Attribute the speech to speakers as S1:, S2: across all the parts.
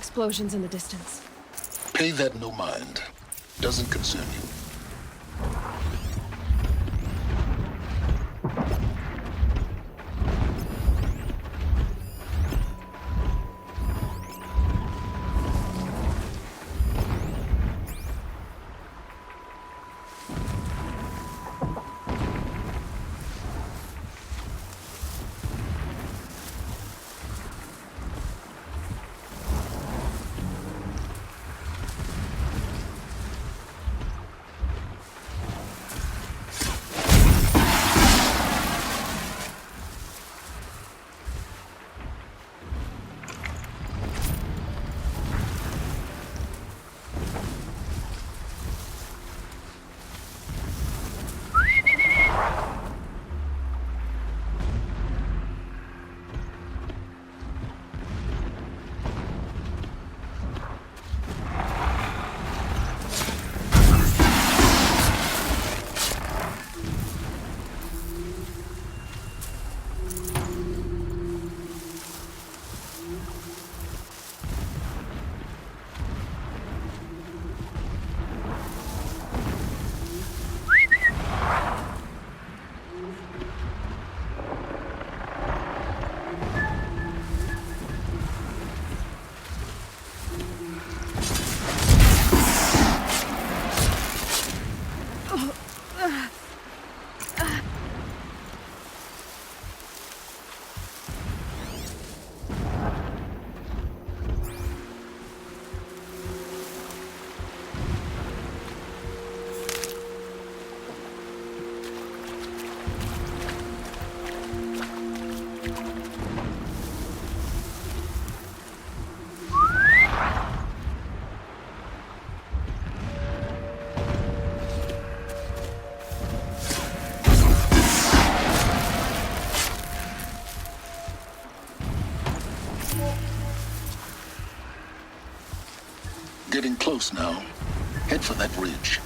S1: Explosions in the distance.
S2: Pay that no mind. Doesn't concern you. Getting close now. Head for that ridge.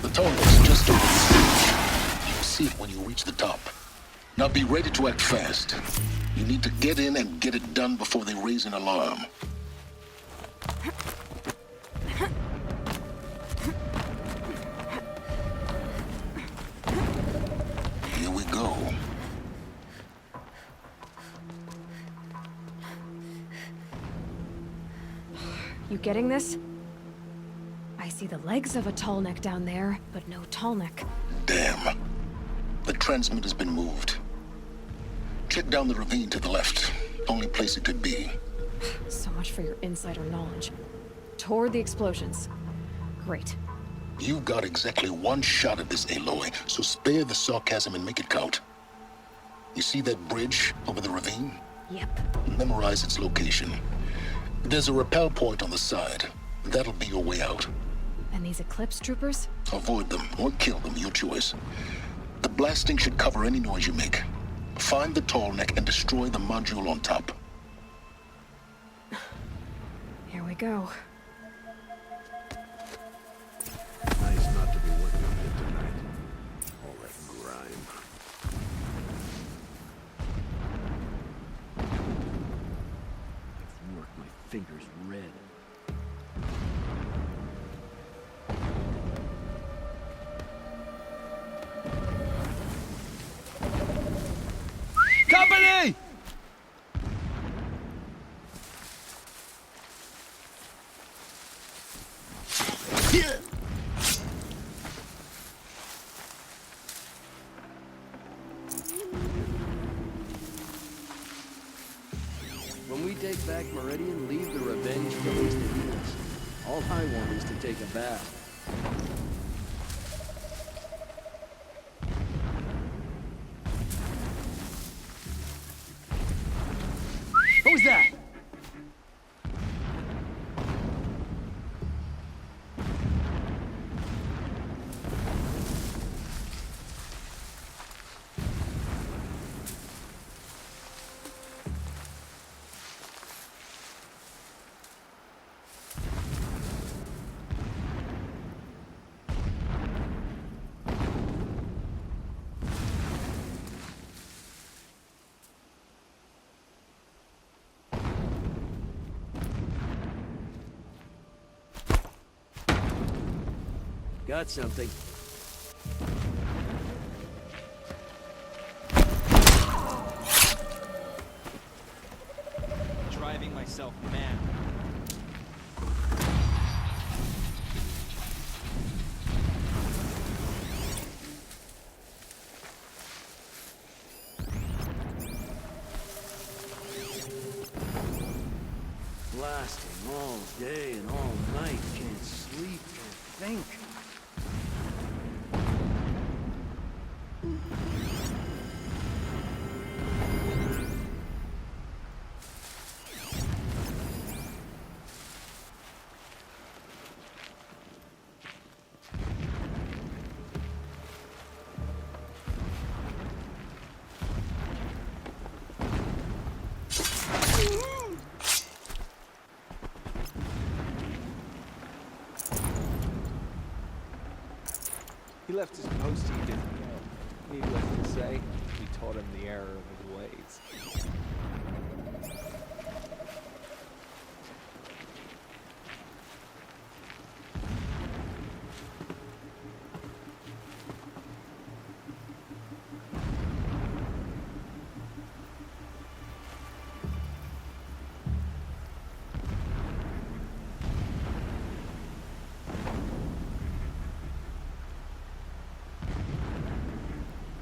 S2: The tunnel's just over this ridge. You'll see it when you reach the top. Now be ready to act fast. You need to get in and get it done before they raise an alarm. Here we go.
S1: You getting this? I see the legs of a tall neck down there, but no tall neck.
S2: Damn. The transmitter's been moved. Check down the ravine to the left. Only place it could be.
S1: So much for your insider knowledge. Toward the explosions. Great.
S2: You've got exactly one shot at this, Aloy, so spare the sarcasm and make it count. You see that bridge over the ravine?
S1: Yep.
S2: Memorize its location. There's a rappel point on the side. That'll be your way out.
S1: And these Eclipse troopers?
S2: Avoid them or kill them, your choice. The blasting should cover any noise you make. Find the tall neck and destroy the module on top.
S1: Here we go.
S3: Nice not to be working on it tonight. All that grime. I've worked my fingers red. Company!
S2: Here!
S4: take back Meridian, leave the revenge killings to humans. All I want is to take a bath. What was that? Got something.
S5: Driving myself mad.
S4: Blasting all day and all night. Can't sleep, can't think.
S5: He left his post he didn't know. Needless to say, we taught him the error of his ways.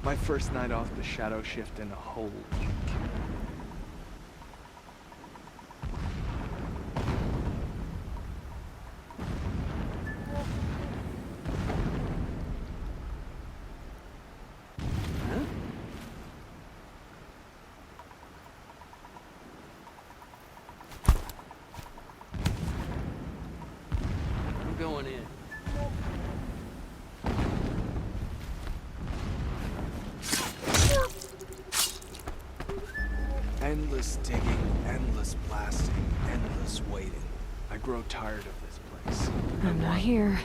S5: My first night off the shadow shift in a whole week.
S4: Huh? I'm going in.
S5: Endless digging, endless blasting, endless waiting. I grow tired of this place.
S1: I'm not here.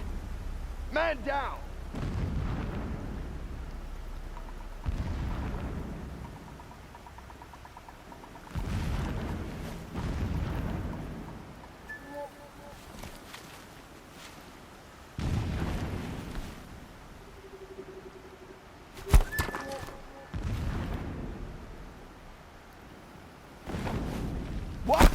S5: Man down! What?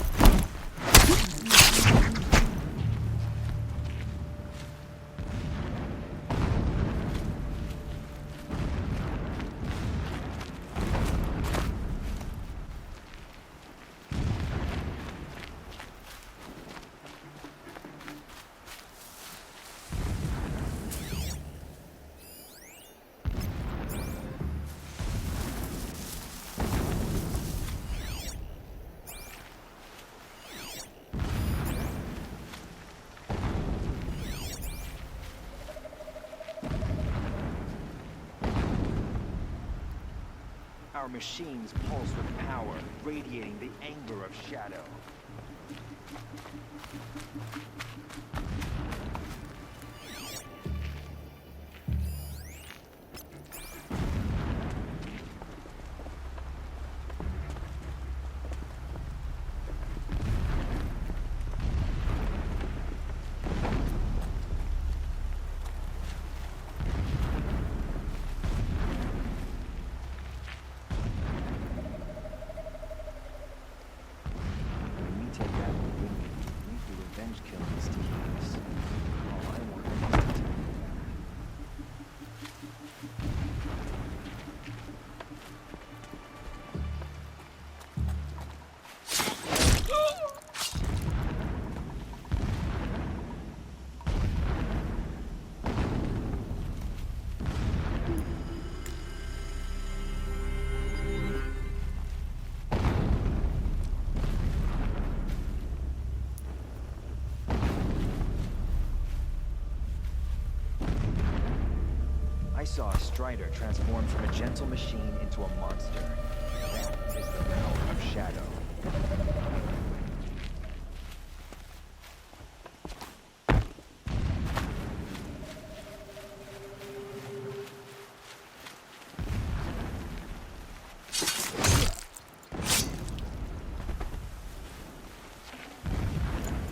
S6: Our machines pulse with power, radiating the anger of Shadow. When we take out the Revenge killings to saw a Strider transform from a gentle machine into a monster. That is the power of Shadow.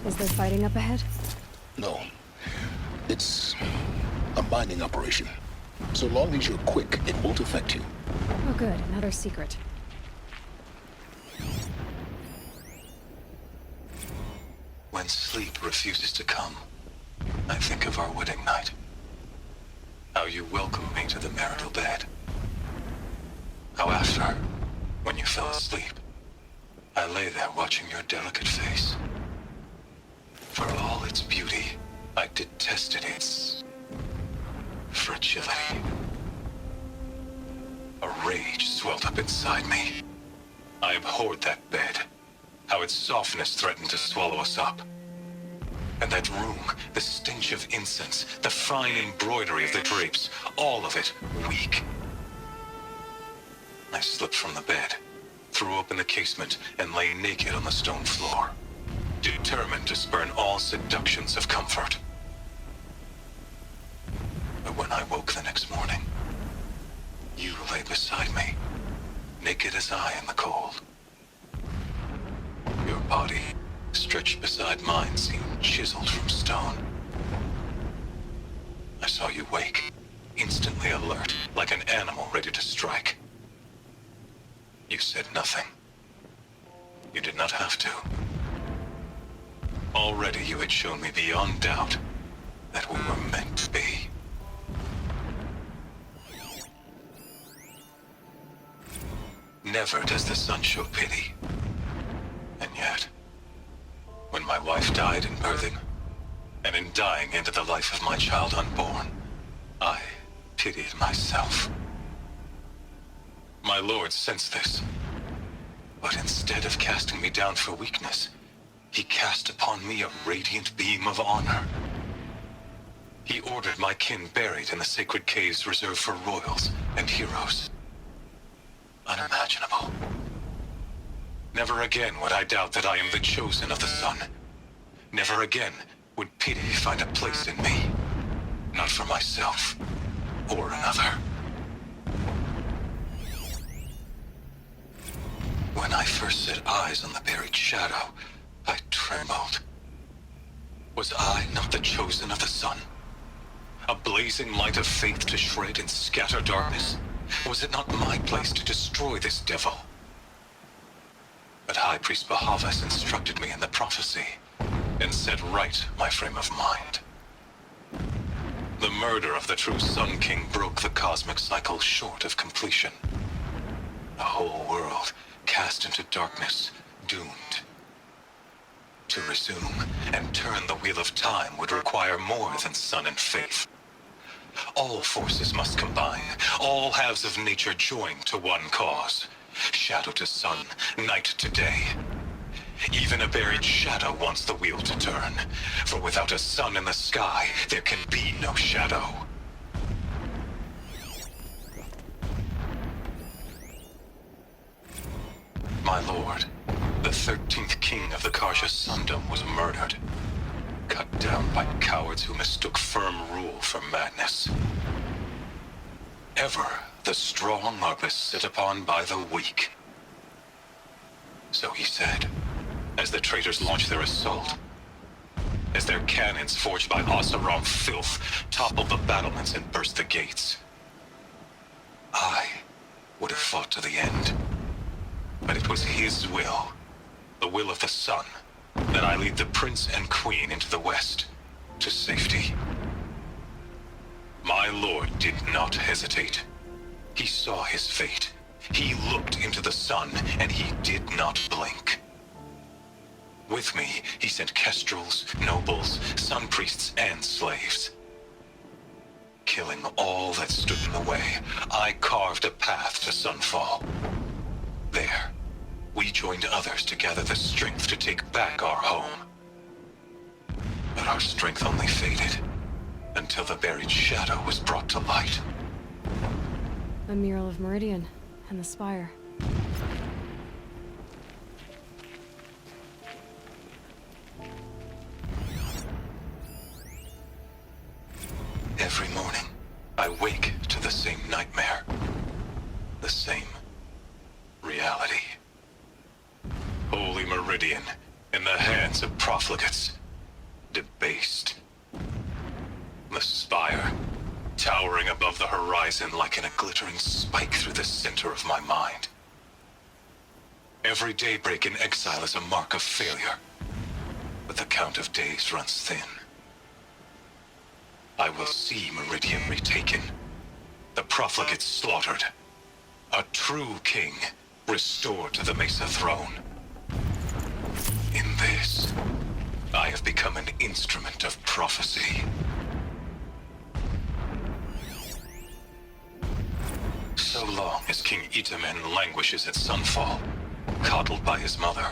S1: Is there fighting up ahead?
S2: No. It's a mining operation. So long as you're quick, it won't affect you.
S1: Oh good, another secret.
S7: When sleep refuses to come, I think of our wedding night. How you welcomed me to the marital bed. How after, when you fell asleep, I lay there watching your delicate face. For all its beauty, I detested its fragility. A rage swelled up inside me. I abhorred that bed, how its softness threatened to swallow us up. And that room, the stench of incense, the fine embroidery of the drapes, all of it weak. I slipped from the bed, threw open the casement, and lay naked on the stone floor, determined to spurn all seductions of comfort. But when I woke the next morning, you lay beside me, naked as I in the cold. Your body, stretched beside mine, seemed chiseled from stone. I saw you wake, instantly alert, like an animal ready to strike. You said nothing. You did not have to. Already you had shown me beyond doubt that we were meant to be. Never does the sun show pity. And yet, when my wife died in birthing, and in dying into the life of my child unborn, I pitied myself. My lord sensed this, but instead of casting me down for weakness, he cast upon me a radiant beam of honor. He ordered my kin buried in the sacred caves reserved for royals and heroes. Unimaginable. Never again would I doubt that I am the chosen of the sun. Never again would pity find a place in me. Not for myself, or another. When I first set eyes on the buried shadow, I trembled. Was I not the chosen of the sun? A blazing light of faith to shred and scatter darkness? Was it not my place to destroy this devil? But High Priest Bahavas instructed me in the prophecy, and set right my frame of mind. The murder of the true Sun King broke the cosmic cycle short of completion. The whole world cast into darkness, doomed. To resume and turn the wheel of time would require more than sun and faith. All forces must combine, all halves of nature join to one cause. Shadow to sun, night to day. Even a buried shadow wants the wheel to turn, for without a sun in the sky, there can be no shadow. My lord, the 13th king of the Karja Sundom was murdered. Cut down by cowards who mistook firm rule for madness. Ever the strong are beset upon by the weak. So he said, as the traitors launched their assault. As their cannons forged by Oseram filth toppled the battlements and burst the gates. I would have fought to the end. But it was his will, the will of the sun, that I lead the prince and queen into the west, to safety. My lord did not hesitate. He saw his fate. He looked into the sun, and he did not blink. With me, he sent kestrels, nobles, sun priests, and slaves. Killing all that stood in the way, I carved a path to sunfall. There, we joined others to gather the strength to take back our home. But our strength only faded, until the buried shadow was brought to light.
S1: A mural of Meridian and the spire.
S7: Every morning, I wake to the same nightmare. The same reality. Holy Meridian in the hands of profligates. Debased. The spire, towering above the horizon like a glittering spike through the center of my mind. Every daybreak in exile is a mark of failure, but the count of days runs thin. I will see Meridian retaken, the profligates slaughtered, a true king restored to the Mesa throne. In this, I have become an instrument of prophecy. So long as King Itamen languishes at Sunfall, coddled by his mother,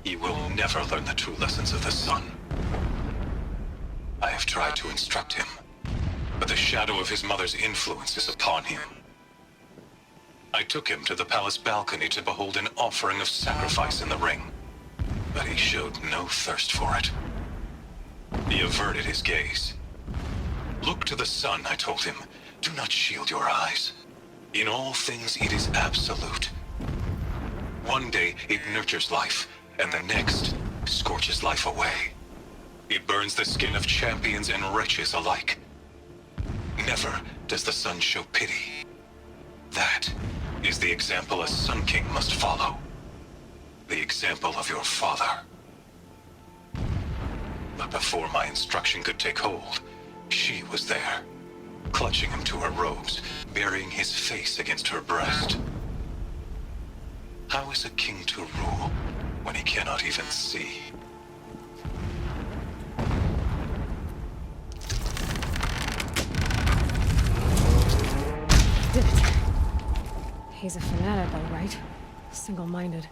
S7: he will never learn the true lessons of the sun. I have tried to instruct him, but the shadow of his mother's influence is upon him. I took him to the palace balcony to behold an offering of sacrifice in the ring, but he showed no thirst for it. He averted his gaze. Look to the sun, I told him. Do not shield your eyes. In all things, it is absolute. One day, it nurtures life, and the next, scorches life away. It burns the skin of champions and wretches alike. Never does the sun show pity. That is the example a Sun King must follow. The example of your father. But before my instruction could take hold, she was there, clutching him to her robes, burying his face against her breast. How is a king to rule when he cannot even see?
S1: Did it. He's a fanatic, all right. Single-minded.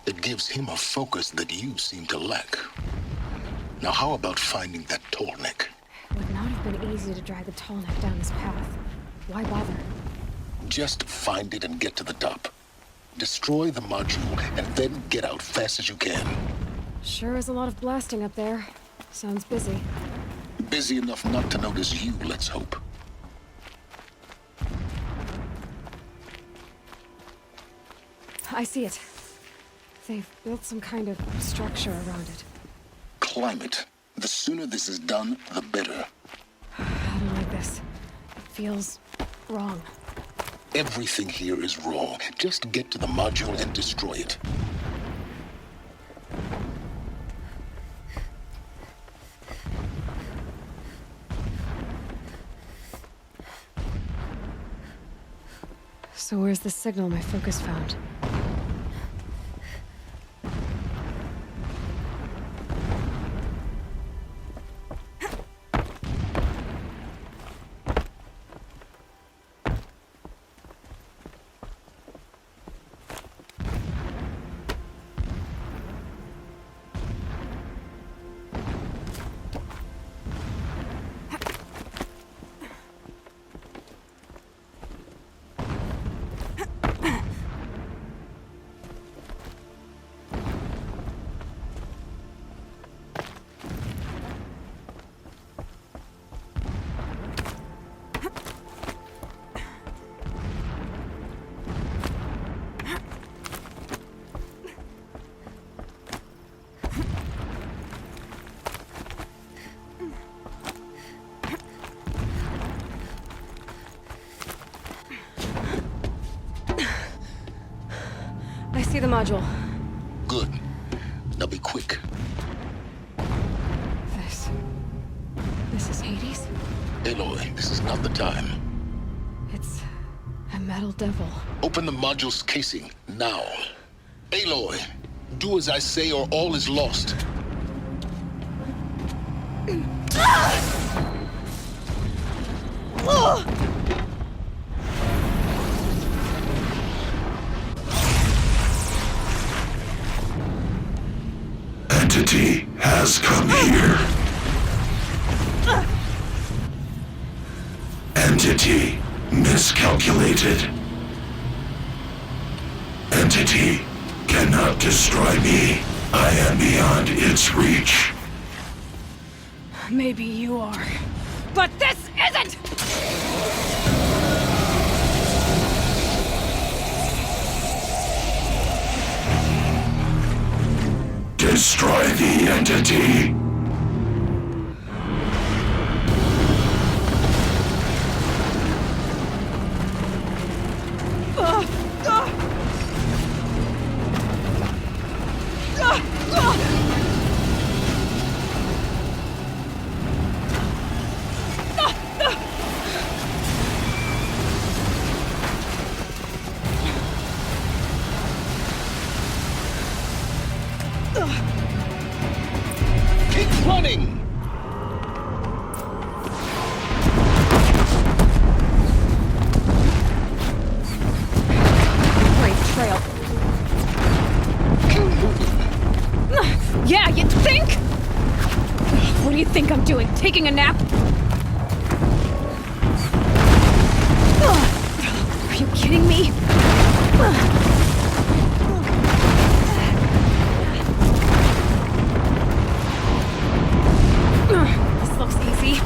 S2: It gives him a focus that you seem to lack. Now how about finding that Tallneck?
S1: It would not have been easy to drag the Tallneck down this path. Why bother?
S2: Just find it and get to the top. Destroy the module and then get out fast as you can.
S1: Sure is a lot of blasting up there. Sounds busy.
S2: Busy enough not to notice you, let's hope.
S1: I see it. They've built some kind of structure around it.
S2: Climate. The sooner this is done, the better.
S1: I don't like this. It feels wrong.
S2: Everything here is wrong. Just get to the module and destroy it.
S1: So where's the signal my focus found? I see the module.
S2: Good. Now be quick.
S1: This is Hades?
S2: Aloy, this is not the time.
S1: It's a metal devil.
S2: Open the module's casing, now. Aloy, do as I say or all is lost.
S8: Entity has come here. Entity miscalculated. Entity cannot destroy me. I am beyond its reach.
S1: Maybe you are. But this isn't!
S8: Destroy the entity.
S2: Keep running!
S1: Great trail.
S2: Keep moving.
S1: Yeah, you'd think? What do you think I'm doing? Taking a nap? Are you kidding me? This looks easy.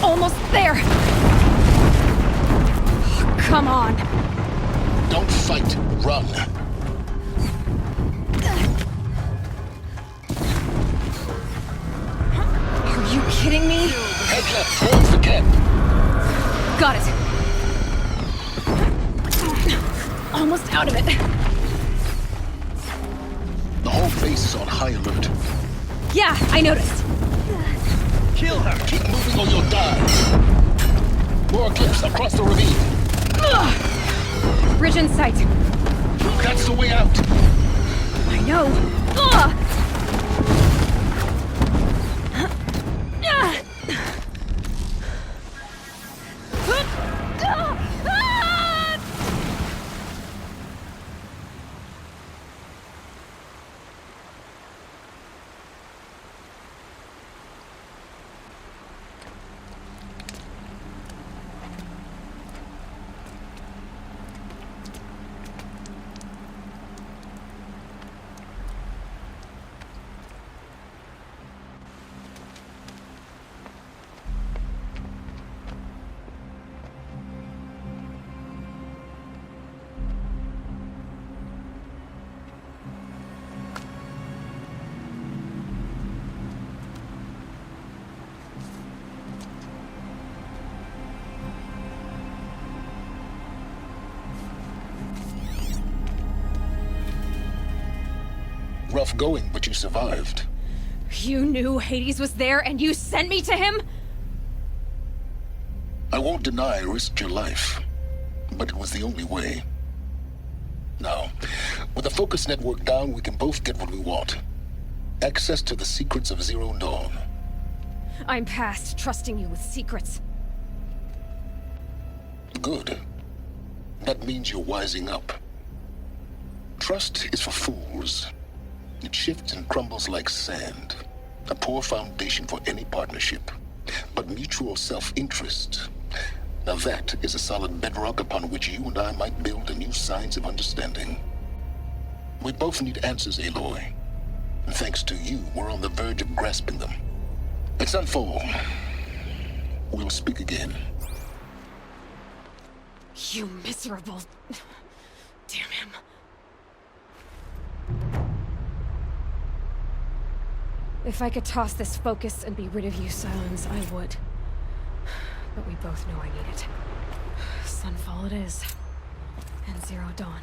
S1: Almost there. Come on.
S2: Don't fight, run.
S1: Are you kidding me?
S2: Head left towards the camp.
S1: Got it. Almost out of it.
S2: The whole base is on high alert.
S1: Yeah, I noticed.
S2: Kill her! Keep moving or you'll die! More cliffs across the ravine.
S1: Bridge in sight.
S2: That's the way out!
S1: I know. Ugh!
S2: Rough going, but you survived.
S1: You knew Hades was there and you sent me to him?
S2: I won't deny I risked your life, but it was the only way. Now, with the focus network down, we can both get what we want. Access to the secrets of Zero Dawn.
S1: I'm past trusting you with secrets.
S2: Good. That means you're wising up. Trust is for fools. It shifts and crumbles like sand. A poor foundation for any partnership. But mutual self-interest. Now that is a solid bedrock upon which you and I might build a new science of understanding. We both need answers, Aloy. And thanks to you, we're on the verge of grasping them. Let's unfold. We'll speak again.
S1: You miserable... Damn him. If I could toss this focus and be rid of you, Silence, I would. But we both know I need it. Sunfall it is. And Zero Dawn.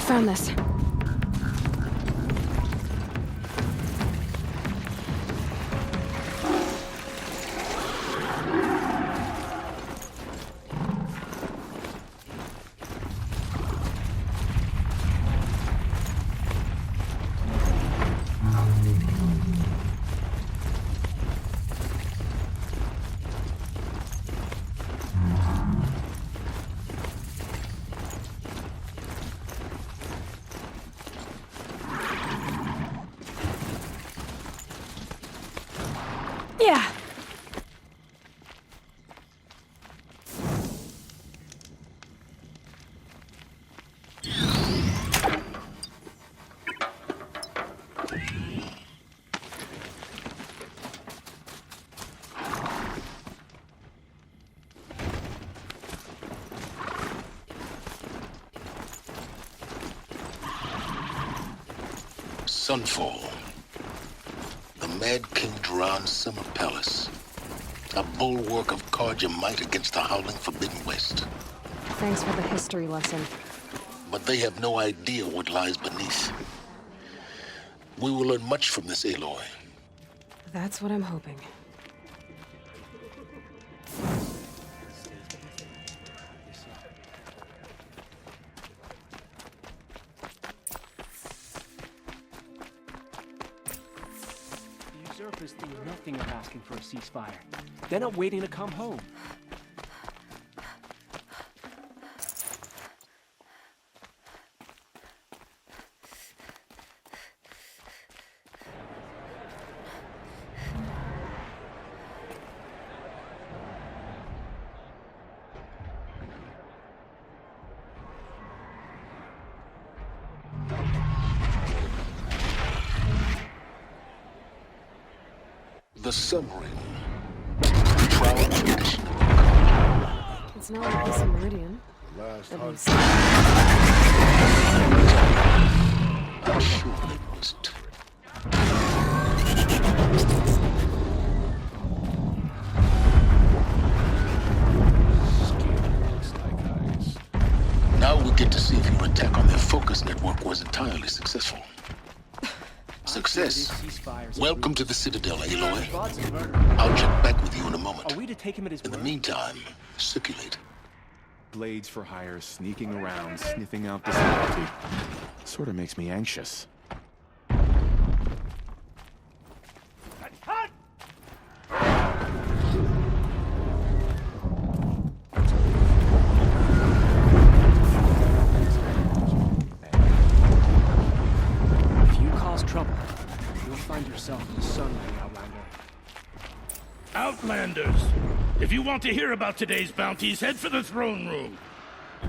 S1: found this. Yeah.
S2: Sunfall. The Mad King Duran's summer palace. A bulwark of Carja might against the howling Forbidden West.
S1: Thanks for the history lesson.
S2: But they have no idea what lies beneath. We will learn much from this, Aloy.
S1: That's what I'm hoping.
S9: The usurpers think nothing of asking for a ceasefire. They're not waiting to come home.
S2: The submarine. Proud tradition.
S1: It's not like this in Meridian.
S3: Last
S1: At
S3: hunt.
S1: least.
S2: I'm sure it wasn't. Now we get to see if your attack on their focus network was entirely successful. Success. Welcome to the Citadel, Aloy. I'll check back with you in a moment.
S9: Are we to take him at his
S2: In the
S9: word?
S2: meantime, circulate.
S10: Blades for hire sneaking around, sniffing out disloyalty. Sort of makes me anxious.
S9: If you cause trouble, you'll find yourself in the sunlight, Outlander.
S11: Outlanders! If you want to hear about today's bounties, head for the throne room.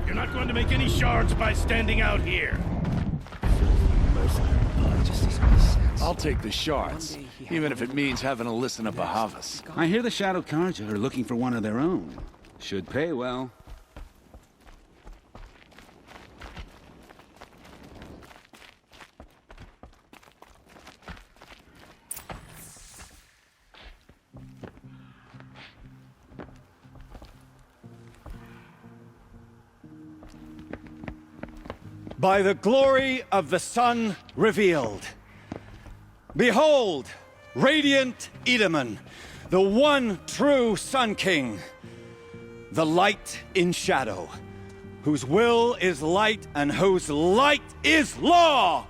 S11: You're not going to make any shards by standing out here.
S12: I'll take the shards, even if it means having to listen to Bahavas.
S13: I hear the Shadow Carja are looking for one of their own. Should pay well.
S14: By the glory of the sun revealed. Behold, radiant Edaman, the one true Sun King, the light in shadow, whose will is light and whose light is law!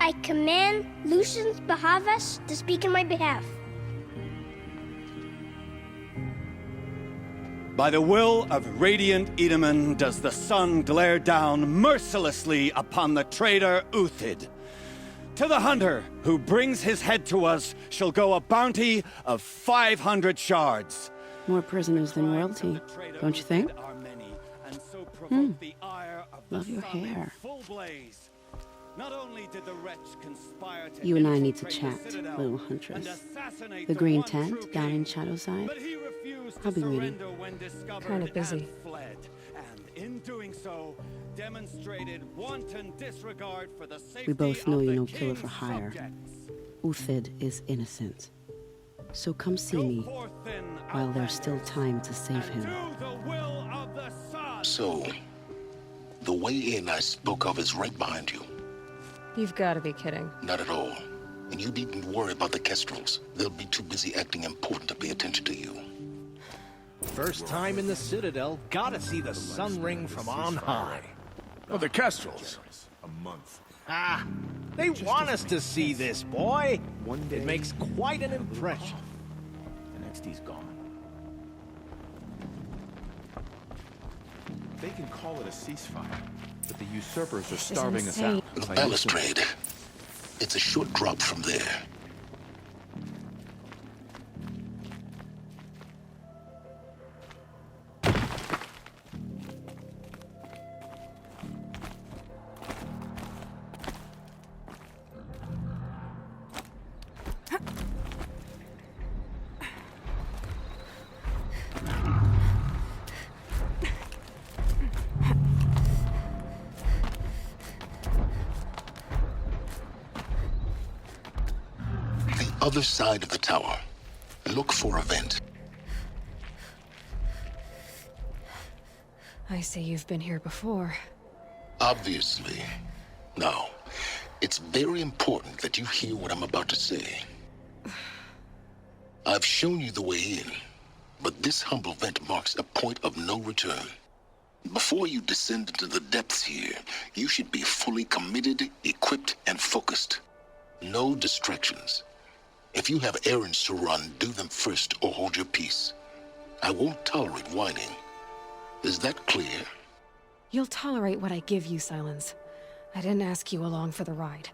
S15: I command Lucius Bahavas to speak in my behalf.
S14: By the will of radiant Edaman does the sun glare down mercilessly upon the traitor Uthid. To the hunter who brings his head to us shall go a bounty of 500 shards.
S16: More prisoners than royalty, don't you think? Love your hair.
S14: Not only did the wretch conspire to
S16: You and I need to chat, little huntress. The green tent down in Shadowside. I'll be waiting.
S1: Kind of busy.
S14: And in doing so, demonstrated wanton disregard for the safety
S16: We both know
S14: of
S16: you're
S14: the
S16: no killer for
S14: king's
S16: hire.
S14: subjects.
S16: Uthid is innocent. So come see me while there's still time to save him.
S2: So, The way in I spoke of is right behind you.
S1: You've got to be kidding.
S2: Not at all. And you needn't worry about the Kestrels. They'll be too busy acting important to pay attention to you.
S17: First time in the Citadel, gotta see the sun ring from on high.
S12: Oh, the Kestrels.
S3: A month.
S17: Ah, they want us to see this, boy. It makes quite an impression.
S10: The next he's gone. They can call it a ceasefire, but the usurpers are starving us out.
S2: The balustrade. It's a short drop from there. Other side of the tower. Look for a vent.
S1: I see you've been here before.
S2: Obviously. Now, it's very important that you hear what I'm about to say. I've shown you the way in, but this humble vent marks a point of no return. Before you descend into the depths here, you should be fully committed, equipped, and focused. No distractions. If you have errands to run, do them first or hold your peace. I won't tolerate whining. Is that clear?
S1: You'll tolerate what I give you, Silence. I didn't ask you along for the ride.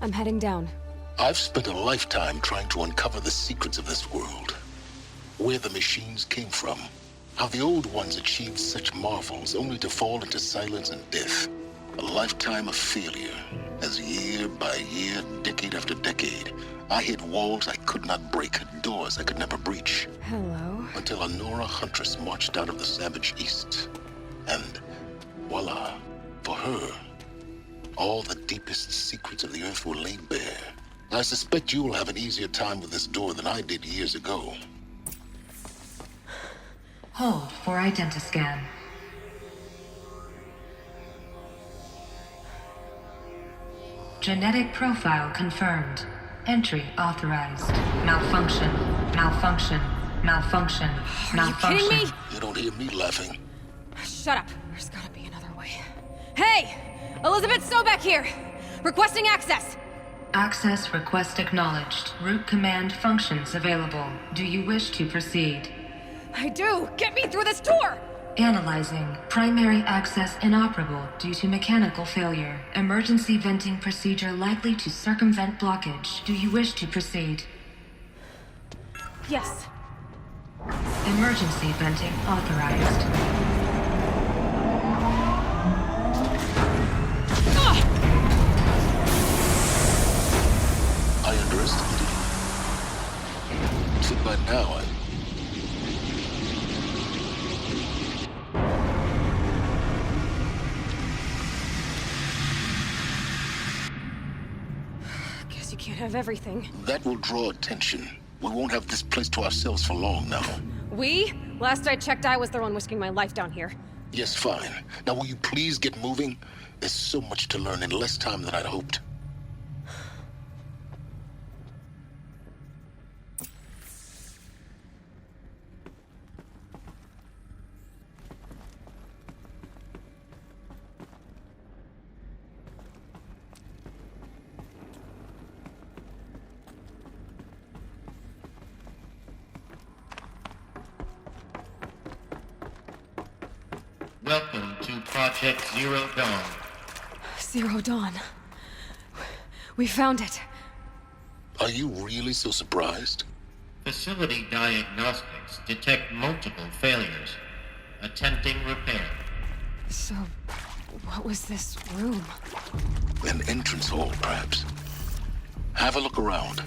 S1: I'm heading down.
S2: I've spent a lifetime trying to uncover the secrets of this world. Where the machines came from. How the old ones achieved such marvels only to fall into silence and death. A lifetime of failure, as year by year, decade after decade, I hit walls I could not break, doors I could never breach.
S1: Hello.
S2: Until a Nora huntress marched out of the savage east. And voila, for her, all the deepest secrets of the earth were laid bare. I suspect you will have an easier time with this door than I did years ago.
S18: Hold for identiscan. Genetic profile confirmed. Entry authorized. Malfunction. Malfunction. Malfunction. Malfunction.
S1: Are you kidding me?
S2: You don't hear me laughing.
S1: Shut up. There's gotta be another way. Hey! Elizabeth Sobek here! Requesting access!
S18: Access request acknowledged. Root command functions available. Do you wish to proceed?
S1: I do! Get me through this door!
S18: Analyzing. Primary access inoperable due to mechanical failure. Emergency venting procedure likely to circumvent blockage. Do you wish to proceed?
S1: Yes.
S18: Emergency venting authorized.
S2: I underestimated you. So by now,
S1: Guess you can't have everything.
S2: that will draw attention. We won't have this place to ourselves for long now.
S1: We? Last I checked, I was the one risking my life down here.
S2: Yes, fine. Now will you please get moving? There's so much to learn in less time than I'd hoped.
S19: Welcome to Project Zero Dawn.
S1: Zero Dawn. We found it.
S2: Are you really so surprised?
S19: Facility diagnostics detect multiple failures. Attempting repair.
S1: So, what was this room?
S2: An entrance hall, perhaps. Have a look around.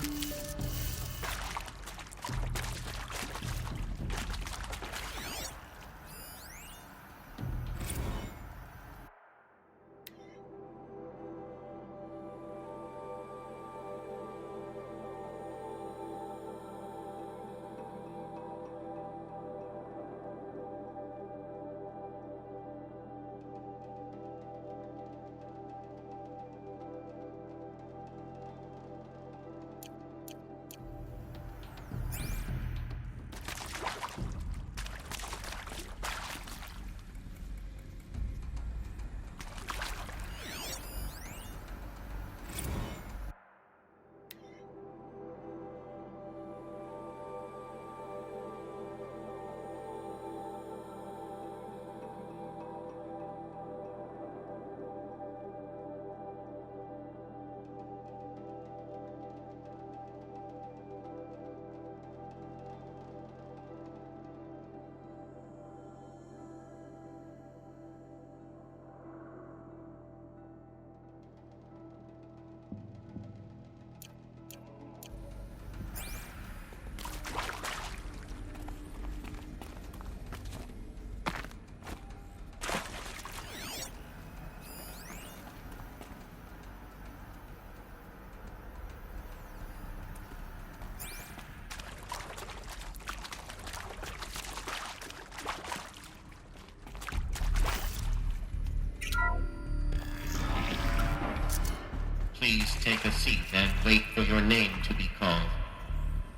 S19: Please take a seat and wait for your name to be called.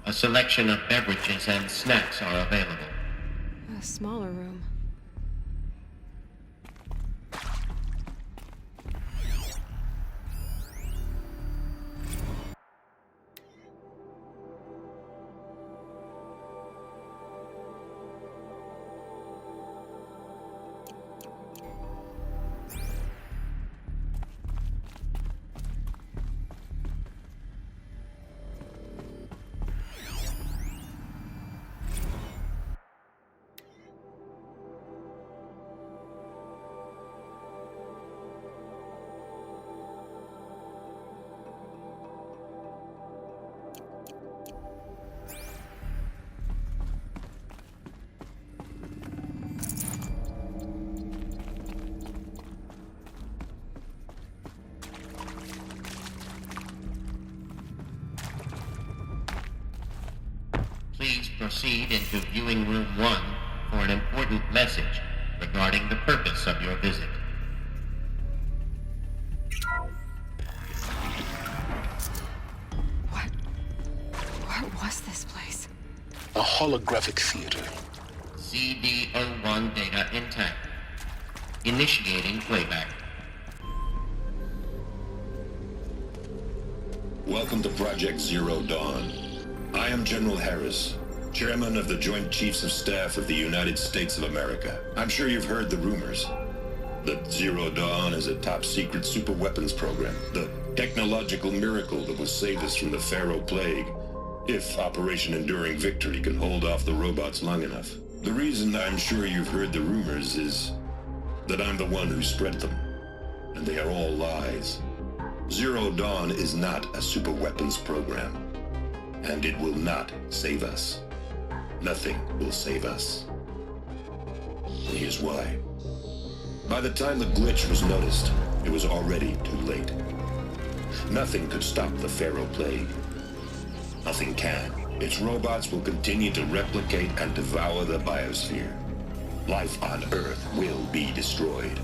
S19: A selection of beverages and snacks are available.
S1: A smaller room.
S19: Please proceed into viewing room 1 for an important message regarding the purpose of your visit.
S1: What was this place?
S2: A holographic theater.
S19: CD01 data intact. Initiating playback.
S8: Welcome to Project Zero Dawn. I am General Harris, Chairman of the Joint Chiefs of Staff of the United States of America. I'm sure you've heard the rumors that Zero Dawn is a top-secret super-weapons program, the technological miracle that will save us from the Pharaoh Plague, if Operation Enduring Victory can hold off the robots long enough. The reason I'm sure you've heard the rumors is that I'm the one who spread them, and they are all lies. Zero Dawn is not a super-weapons program. And it will not save us. Nothing will save us. Here's why. By the time the glitch was noticed, it was already too late. Nothing could stop the Pharaoh Plague. Nothing can. Its robots will continue to replicate and devour the biosphere. Life on Earth will be destroyed.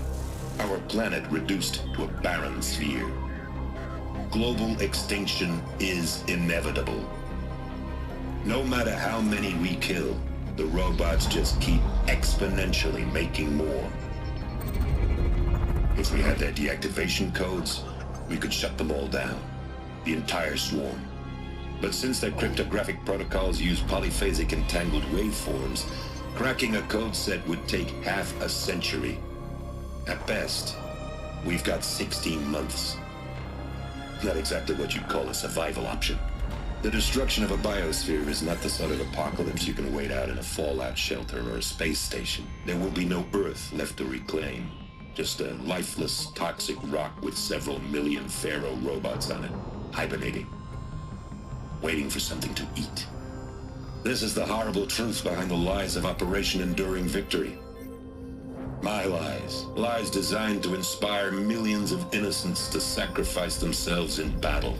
S8: Our planet reduced to a barren sphere. Global extinction is inevitable. No matter how many we kill, the robots just keep exponentially making more. If we had their deactivation codes, we could shut them all down, the entire swarm. But since their cryptographic protocols use polyphasic entangled waveforms, cracking a code set would take half a century. At best, we've got 16 months. Not exactly what you'd call a survival option. The destruction of a biosphere is not the sort of apocalypse you can wait out in a fallout shelter or a space station. There will be no Earth left to reclaim. Just a lifeless, toxic rock with several million Pharaoh robots on it, hibernating, waiting for something to eat. This is the horrible truth behind the lies of Operation Enduring Victory. My lies. Lies designed to inspire millions of innocents to sacrifice themselves in battle.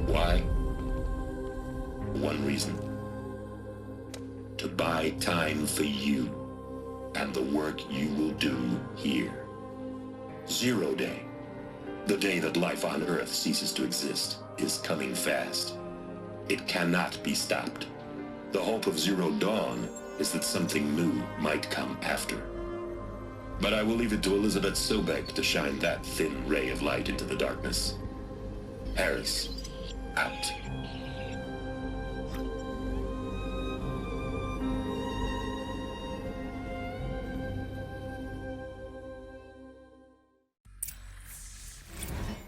S8: Why? One reason. To buy time for you and the work you will do here. Zero Day, the day that life on Earth ceases to exist, is coming fast. It cannot be stopped. The hope of Zero Dawn is that something new might come after. But I will leave it to Elizabeth Sobek to shine that thin ray of light into the darkness. Harris, out.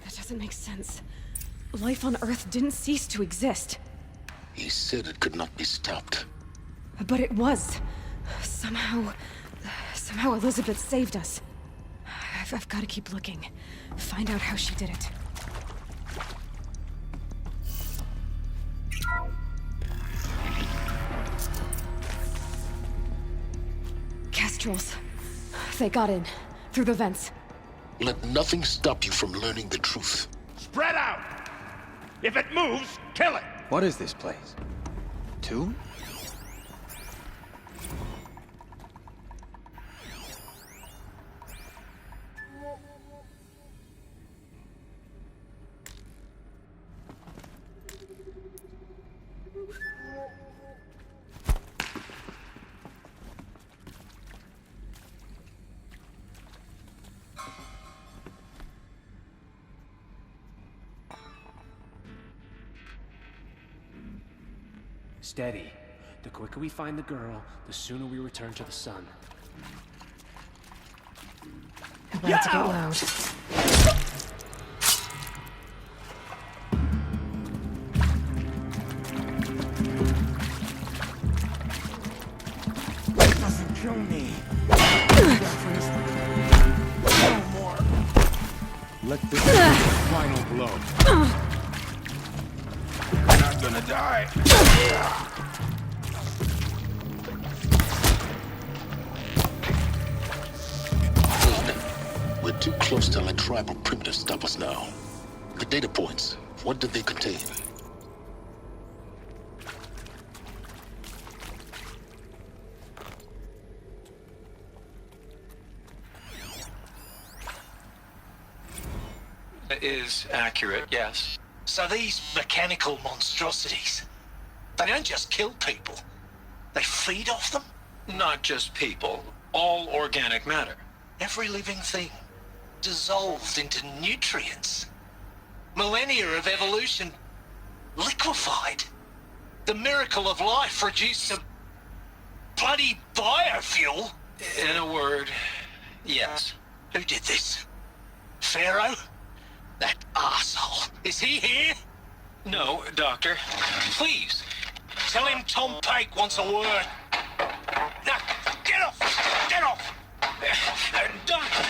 S1: That doesn't make sense. Life on Earth didn't cease to exist.
S2: He said it could not be stopped.
S1: But it was. Somehow Elizabeth saved us. I've got to keep looking. Find out how she did it. Kestrels. They got in. Through the vents.
S2: Let nothing stop you from learning the truth.
S11: Spread out! If it moves, kill it!
S6: What is this place? Tomb?
S9: Steady. The quicker we find the girl, the sooner we return to the sun.
S1: About to get loud.
S12: Doesn't kill me. No more.
S10: Let this be the final blow.
S12: You're not gonna die.
S2: We're too close to let tribal primitives stop us now. The data points, what did they contain?
S7: It is accurate, yes.
S20: So these mechanical monstrosities, they don't just kill people, they feed off them?
S7: Not just people, all organic matter.
S20: Every living thing, dissolved into nutrients. Millennia of evolution, liquefied. The miracle of life reduced to bloody biofuel.
S7: In a word, yes.
S20: Who did this? Pharaoh? That arsehole. Is he here?
S7: No, Doctor.
S20: Please, tell him Tom Pake wants a word. Now, get off! Get off! Doctor,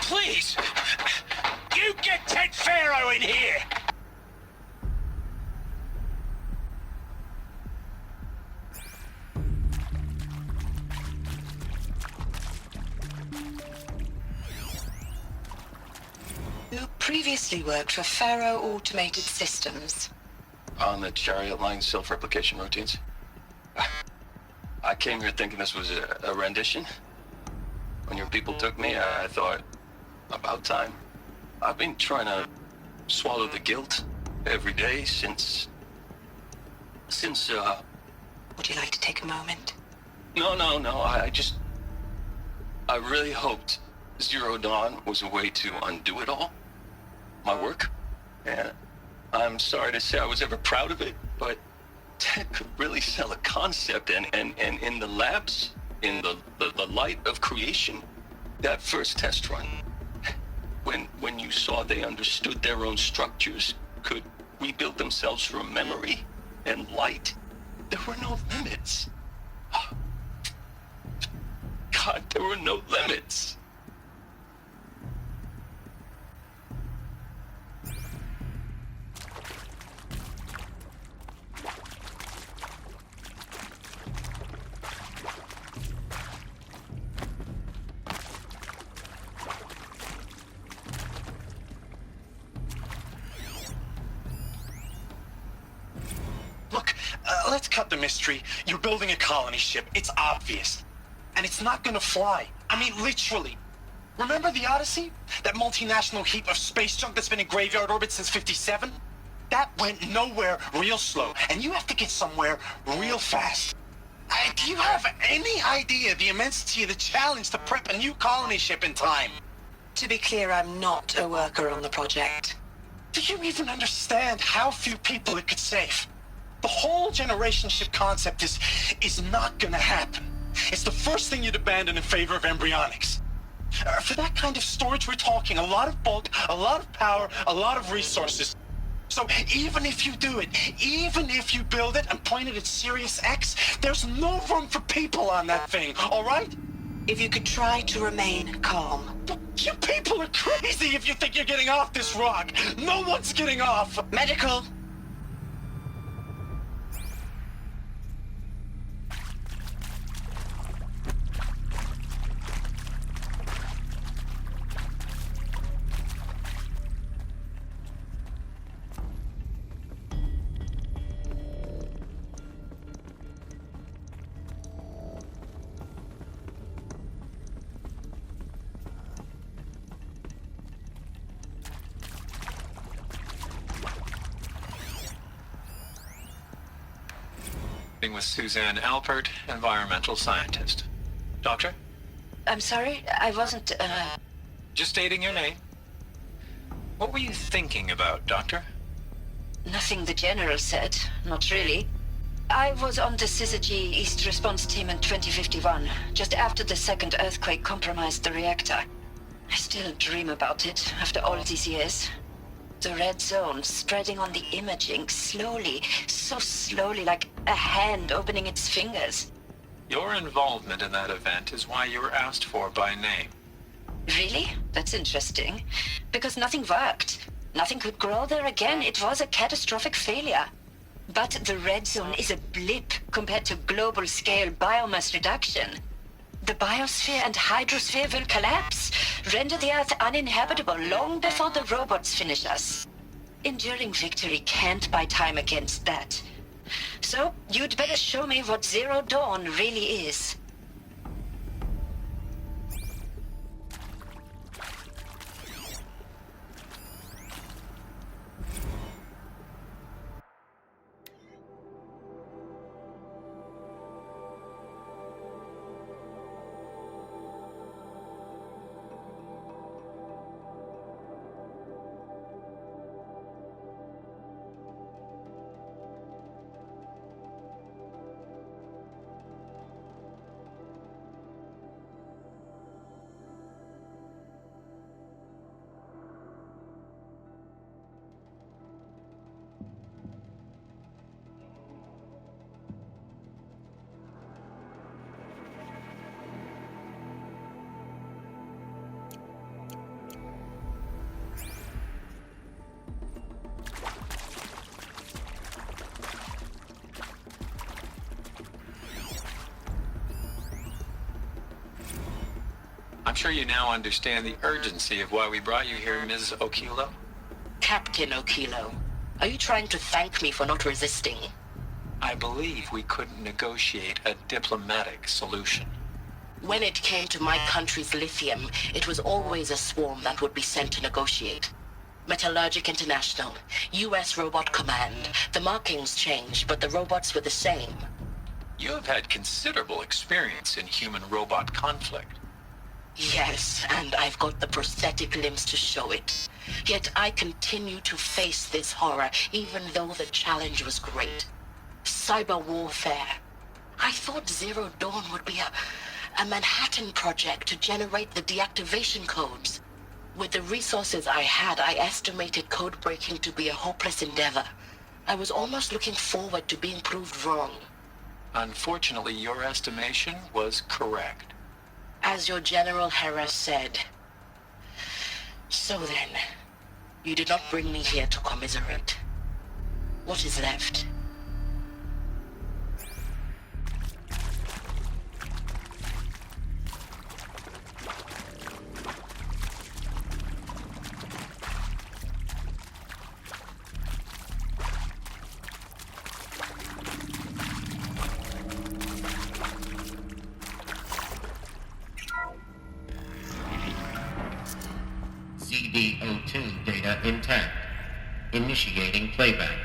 S20: please! You get Ted Pharaoh in here!
S18: Who previously worked for Pharaoh Automated Systems.
S7: On the Chariot Line self-replication routines. I came here thinking this was a rendition. When your people took me, I thought, about time. I've been trying to swallow the guilt every day since...
S18: Would you like to take a moment?
S7: No, I really hoped Zero Dawn was a way to undo it all. My work. And I'm sorry to say I was ever proud of it, but Ted could really sell a concept, and in the labs, in the light of creation, that first test run, when you saw they understood their own structures, could rebuild themselves from memory and light, there were no limits. God, there were no limits.
S20: Let's cut the mystery. You're building a colony ship. It's obvious. And it's not gonna fly. I mean, literally. Remember the Odyssey? That multinational heap of space junk that's been in graveyard orbit since '57? That went nowhere real slow. And you have to get somewhere real fast. Do you have any idea the immensity of the challenge to prep a new colony ship in time?
S18: To be clear, I'm not a worker on the project.
S20: Do you even understand how few people it could save? The whole generation ship concept is not gonna happen. It's the first thing you'd abandon in favor of embryonics. For that kind of storage, we're talking a lot of bulk, a lot of power, a lot of resources. So even if you do it, even if you build it and point it at Sirius X, there's no room for people on that thing, all right?
S18: If you could try to remain calm.
S20: You people are crazy if you think you're getting off this rock. No one's getting off.
S18: Medical.
S7: With Suzanne Alpert, environmental scientist. Doctor?
S18: I'm sorry, I wasn't,
S7: Just stating your name. What were you thinking about, Doctor?
S18: Nothing the General said, not really.
S21: I was on the Syzygy East Response Team in 2051, just after the second earthquake compromised the reactor. I still dream about it after all these years. The red zone spreading on the imaging, slowly, so slowly, like a hand opening its fingers.
S7: Your involvement in that event is why you were asked for by name.
S21: Really? That's interesting. Because nothing worked. Nothing could grow there again. It was a catastrophic failure. But the red zone is a blip compared to global-scale biomass reduction. The biosphere and hydrosphere will collapse, render the Earth uninhabitable long before the robots finish us. Enduring victory can't buy time against that. So, you'd better show me what Zero Dawn really is.
S7: I'm sure you now understand the urgency of why we brought you here, Ms. Okilo.
S22: Captain Okilo, are you trying to thank me for not resisting?
S7: I believe we couldn't negotiate a diplomatic solution.
S22: When it came to my country's lithium, it was always a swarm that would be sent to negotiate. Metallurgic International, US Robot Command. The markings changed, but the robots were the same.
S7: You have had considerable experience in human-robot conflict.
S22: Yes, and I've got the prosthetic limbs to show it. Yet I continue to face this horror, even though the challenge was great. Cyber warfare. I thought Zero Dawn would be a Manhattan project to generate the deactivation codes. With the resources I had, I estimated code breaking to be a hopeless endeavor. I was almost looking forward to being proved wrong.
S7: Unfortunately, your estimation was correct.
S22: As your General Hera said. So then, you did not bring me here to commiserate. What is left?
S19: CD02 data intact. Initiating playback.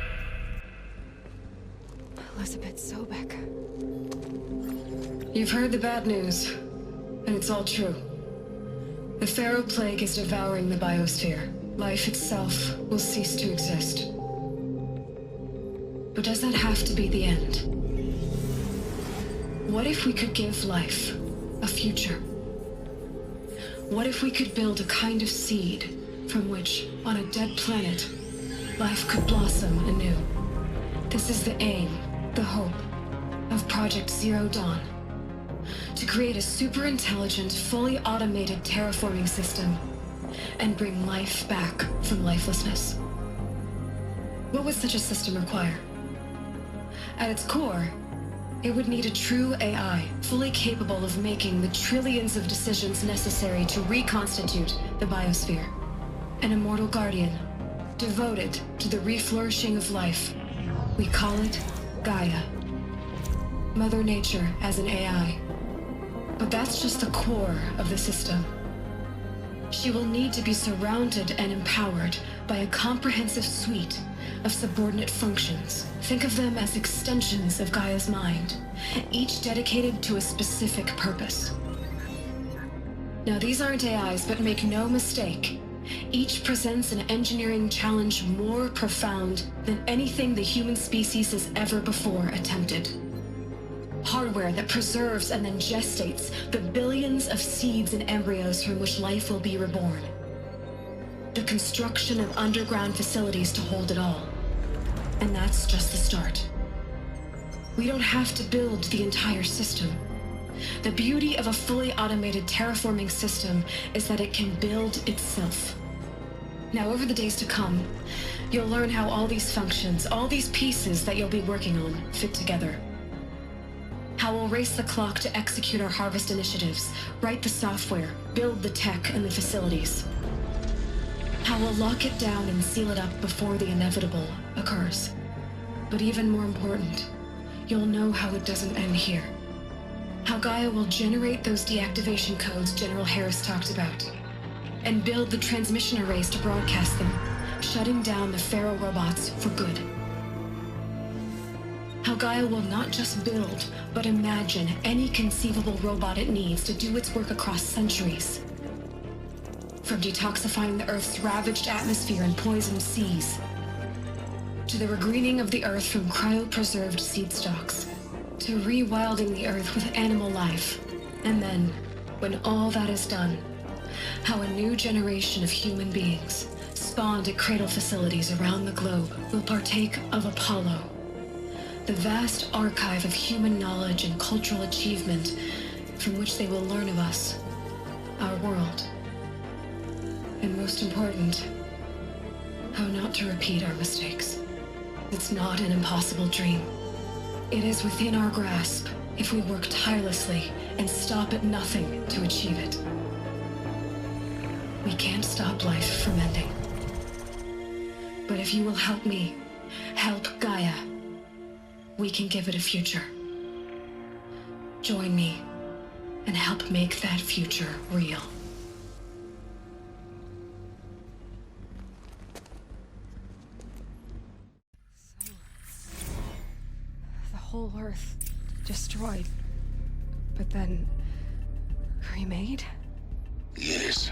S1: Elizabeth Sobek. You've heard the bad news, and it's all true. The Pharaoh Plague is devouring the biosphere. Life itself will cease to exist. But does that have to be the end? What if we could give life a future? What if we could build a kind of seed from which, on a dead planet, life could blossom anew? This is the aim, the hope, of Project Zero Dawn. To create a super-intelligent, fully automated terraforming system and bring life back from lifelessness. What would such a system require? At its core, it would need a true AI, fully capable of making the trillions of decisions necessary to reconstitute the biosphere. An immortal guardian, devoted to the reflourishing of life. We call it Gaia. Mother Nature as an AI. But that's just the core of the system. She will need to be surrounded and empowered by a comprehensive suite of subordinate functions. Think of them as extensions of Gaia's mind, each dedicated to a specific purpose. Now, these aren't AIs, but make no mistake, Each presents an engineering challenge more profound than anything the human species has ever before attempted. Hardware that preserves and then gestates the billions of seeds and embryos from which life will be reborn. The construction of underground facilities to hold it all. And that's just the start. We don't have to build the entire system. The beauty of a fully automated terraforming system is that it can build itself. Now, over the days to come, you'll learn how all these functions, all these pieces that you'll be working on, fit together. How we'll race the clock to execute our harvest initiatives, write the software, build the tech and the facilities. How we'll lock it down and seal it up before the inevitable occurs. But even more important, you'll know how it doesn't end here. How Gaia will generate those deactivation codes General Harris talked about, and build the transmission arrays to broadcast them, shutting down the Pharaoh robots for good. How Gaia will not just build, but imagine any conceivable robot it needs to do its work across centuries. From detoxifying the Earth's ravaged atmosphere and poisoned seas, to the regreening of the Earth from cryopreserved seed stalks, to rewilding the Earth with animal life. And then, when all that is done, how a new generation of human beings, spawned at cradle facilities around the globe, will partake of Apollo, the vast archive of human knowledge and cultural achievement from which they will learn of us, our world. And most important, how not to repeat our mistakes. It's not an impossible dream. It is within our grasp if we work tirelessly and stop at nothing to achieve it. We can't stop life from ending. But if you will help me, help Gaia, we can give it a future. Join me and help make that future real.
S4: The whole Earth destroyed, but then remade?
S2: Yes.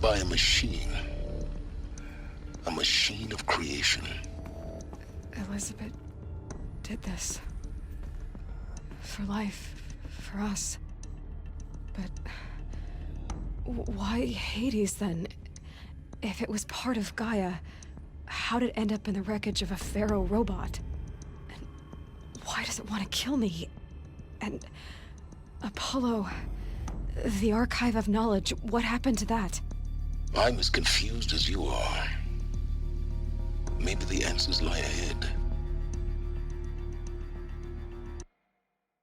S2: By a machine. A machine of creation.
S4: Elizabeth did this. For life, for us. But why Hades then? If it was part of Gaia, how did it end up in the wreckage of a Pharaoh robot? And why does it want to kill me? And Apollo, the Archive of Knowledge, what happened to that?
S2: I'm as confused as you are. Maybe the answers lie ahead.